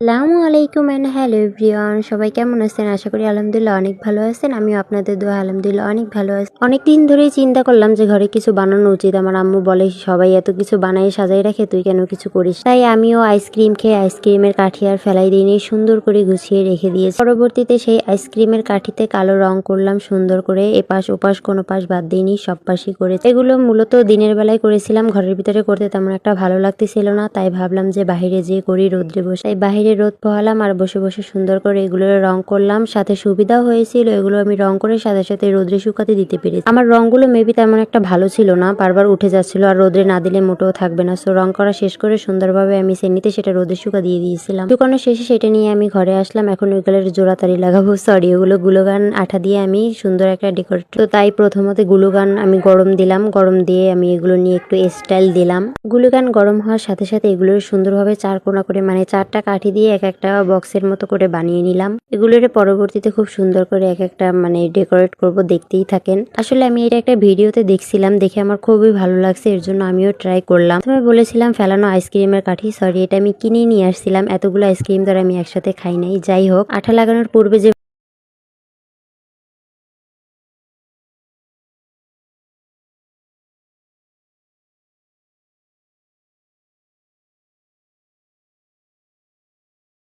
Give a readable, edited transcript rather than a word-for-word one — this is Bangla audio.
আসসালামু আলাইকুম এন্ড হ্যালো এভরিওয়ান, সবাই কেমন আছেন? আশা করি আলহামদুলিল্লাহ অনেক ভালো আছেন। আমিও আপনাদের দোয়া আলহামদুলিল্লাহ অনেক ভালো আছি। অনেকদিন ধরেই চিন্তা করলাম যে ঘরে কিছু বানানো উচিত। আমার আম্মু বলে সবাই এত কিছু বানাই সাজাই রাখে, তুই কেন কিছু করিস? তাই আমিও আইসক্রিম খেয়ে আইসক্রিমের কাঠি আর ফেলাই দিইনি, সুন্দর করে গুছিয়ে রেখে দিয়েছি। পরবর্তীতে সেই আইসক্রিমের কাঠিতে কালো রং করলাম সুন্দর করে, এপাশ ওপাশ কোনো পাশ বাদ দিইনি, সব পাশই করে। এগুলো মূলত দিনের বেলায় করেছিলাম, ঘরের ভিতরে করতে তেমন একটা ভালো লাগতেছিল না, তাই ভাবলাম যে বাহিরে যেয়ে করি, রোদ্রে বসে। তাই বাহিরে রোদ পোহালাম আর বসে বসে সুন্দর করে এগুলোর রং করলাম। সাথে সুবিধাও হয়েছিল, এগুলো আমি রং করে সাথে সাথে রোদ্রে শুকাতে দিতে পেরেছি। আমার রংগুলো মেবি তেমন একটা ভালো ছিল না, বারবার উঠে যাচ্ছিল, আর রোদ্রে না দিলে মোটেও থাকবে না। সো রং করা শেষ করে সুন্দরভাবে আমি সেনিতে সেটা রোদে শুকা দিয়ে দিয়েছিলাম। শুকানোর শেষে সেটা নিয়ে আমি ঘরে আসলাম। এখন ওইগুলোর জোড়াতাড়ি লাগাবো, সরি, ওগুলো গ্লুগান আঠা দিয়ে আমি সুন্দর একটা ডেকোরেট। তো তাই প্রথমত গ্লুগান আমি গরম দিলাম, গরম দিয়ে আমি এগুলো নিয়ে একটু স্টাইল দিলাম। গ্লুগান গরম হওয়ার সাথে সাথে এগুলো সুন্দরভাবে চার কোনা করে, মানে চারটা কাঠি দিয়ে এক একটা বক্সের মতো করে বানিয়ে নিলাম। এগুলোর পরবর্তীতে খুব সুন্দর করে এক একটা মানে ডেকোরেট করব, দেখতেই থাকেন। আসলে আমি এটা একটা ভিডিওতে দেখছিলাম, দেখে আমার খুবই ভালো লাগছে, এর জন্য আমিও ট্রাই করলাম। আমি বলেছিলাম ফেলানো আইসক্রিমের কাঠি, সরি, এটা আমি কিনে নিয়ে আসছিলাম। এতগুলো আইসক্রিম ধরে আমি একসাথে খাই নাই। যাই হোক, আঠা লাগানোর পূর্বে যে